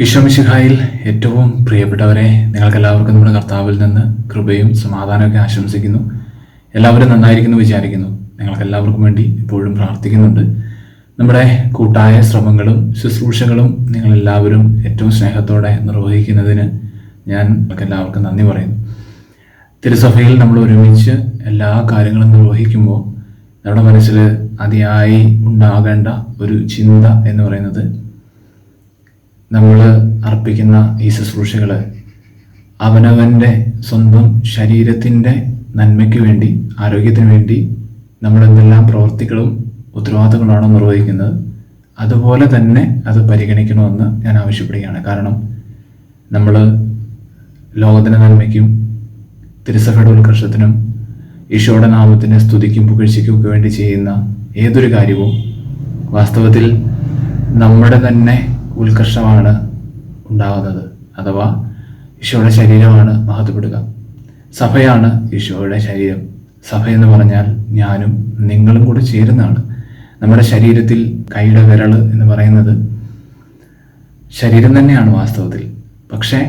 ഈശോമിശിഹായിൽ ഏറ്റവും പ്രിയപ്പെട്ടവരെ, നിങ്ങൾക്കെല്ലാവർക്കും നമ്മുടെ കർത്താവിൽ നിന്ന് കൃപയും സമാധാനമൊക്കെ ആശംസിക്കുന്നു. എല്ലാവരും നന്നായിരിക്കുന്നു വിചാരിക്കുന്നു. നിങ്ങൾക്കെല്ലാവർക്കും വേണ്ടി എപ്പോഴും പ്രാർത്ഥിക്കുന്നുണ്ട്. നമ്മുടെ കൂട്ടായ ശ്രമങ്ങളും ശുശ്രൂഷകളും നിങ്ങളെല്ലാവരും ഏറ്റവും സ്നേഹത്തോടെ നിർവഹിക്കുന്നതിന് ഞാൻ എല്ലാവർക്കും നന്ദി പറയുന്നു. തിരുസഭയിൽ നമ്മൾ ഒരുമിച്ച് എല്ലാ കാര്യങ്ങളും നിർവഹിക്കുമ്പോൾ നമ്മുടെ മനസ്സിൽ അതിയായി ഉണ്ടാകേണ്ട ഒരു ചിന്ത എന്ന് പറയുന്നത്, നമ്മൾ അർപ്പിക്കുന്ന ഈ ശുശ്രൂഷകൾ അവനവൻ്റെ സ്വന്തം ശരീരത്തിൻ്റെ നന്മയ്ക്ക് വേണ്ടി, ആരോഗ്യത്തിന് വേണ്ടി നമ്മൾ എന്തെല്ലാം പ്രവർത്തികളും ഉത്തരവാദിത്തങ്ങളാണോ നിർവഹിക്കുന്നത്, അതുപോലെ തന്നെ അത് പരിഗണിക്കണമെന്ന് ഞാൻ ആവശ്യപ്പെടുകയാണ്. കാരണം നമ്മൾ ലോകത്തിൻ്റെ നന്മയ്ക്കും തിരുസഭയുടെ ഉത്കർഷത്തിനും ഈശോയുടെ നാമത്തിൻ്റെ സ്തുതിക്കും പുകഴ്ചയ്ക്കും ഒക്കെ വേണ്ടി ചെയ്യുന്ന ഏതൊരു കാര്യവും വാസ്തവത്തിൽ നമ്മുടെ തന്നെ ഉത്കർഷമാണ് ഉണ്ടാകുന്നത്. അഥവാ ഈശോയുടെ ശരീരമാണ് മഹത്വപ്പെടുക. സഭയാണ് ഈശോയുടെ ശരീരം. സഭ എന്ന് പറഞ്ഞാൽ ഞാനും നിങ്ങളും കൂടെ ചേരുന്നതാണ്. നമ്മുടെ ശരീരത്തിൽ കൈയുടെ വിരൽ എന്ന് പറയുന്നത് ശരീരം തന്നെയാണ് വാസ്തവത്തിൽ. പക്ഷേ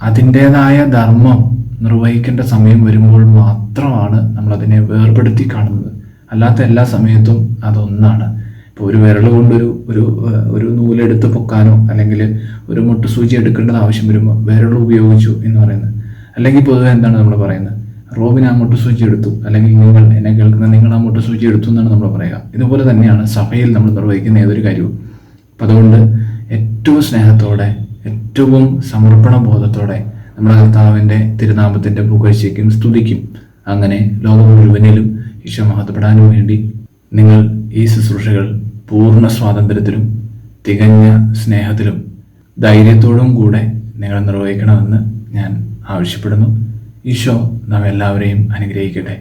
അതിൻ്റേതായ ധർമ്മം നിർവഹിക്കേണ്ട സമയം വരുമ്പോൾ മാത്രമാണ് നമ്മളതിനെ വേർപെടുത്തി കാണുന്നത്. അല്ലാത്ത എല്ലാ സമയത്തും അതൊന്നാണ്. ഇപ്പോൾ ഒരു വിരൽ കൊണ്ടൊരു ഒരു നൂലെടുത്ത് പൊക്കാനോ അല്ലെങ്കിൽ ഒരു മുട്ടുസൂചി എടുക്കേണ്ടത് ആവശ്യം വരുമ്പോൾ വിരൽ ഉപയോഗിച്ചു എന്ന് പറയുന്നത്. അല്ലെങ്കിൽ പൊതുവെ എന്താണ് നമ്മൾ പറയുന്നത്, റോബിൻ ആ മുട്ടുസൂചി എടുത്തു, അല്ലെങ്കിൽ നിങ്ങൾ എന്നെ കേൾക്കുന്ന നിങ്ങൾ ആ മുട്ടുസൂചി എടുത്തു എന്നാണ് നമ്മൾ പറയുക. ഇതുപോലെ തന്നെയാണ് സഭയിൽ നമ്മൾ നിർവഹിക്കുന്ന ഏതൊരു കാര്യവും. അപ്പം അതുകൊണ്ട് ഏറ്റവും സ്നേഹത്തോടെ, ഏറ്റവും സമർപ്പണ ബോധത്തോടെ നമ്മുടെ കർത്താവിൻ്റെ തിരുനാമത്തിൻ്റെ പുകഴ്ചയ്ക്കും സ്തുതിക്കും, അങ്ങനെ ലോകം മുഴുവനിലും ഈശോ മഹത്വപ്പെടാനും വേണ്ടി നിങ്ങൾ ഈ ശുശ്രൂഷകൾ പൂർണ്ണ സ്വാതന്ത്ര്യത്തിലും തികഞ്ഞ സ്നേഹത്തിലും ധൈര്യത്തോടും കൂടെ നിങ്ങൾ നിർവഹിക്കണമെന്ന് ഞാൻ ആവശ്യപ്പെടുന്നു. ഈശോ നാം എല്ലാവരെയും അനുഗ്രഹിക്കട്ടെ.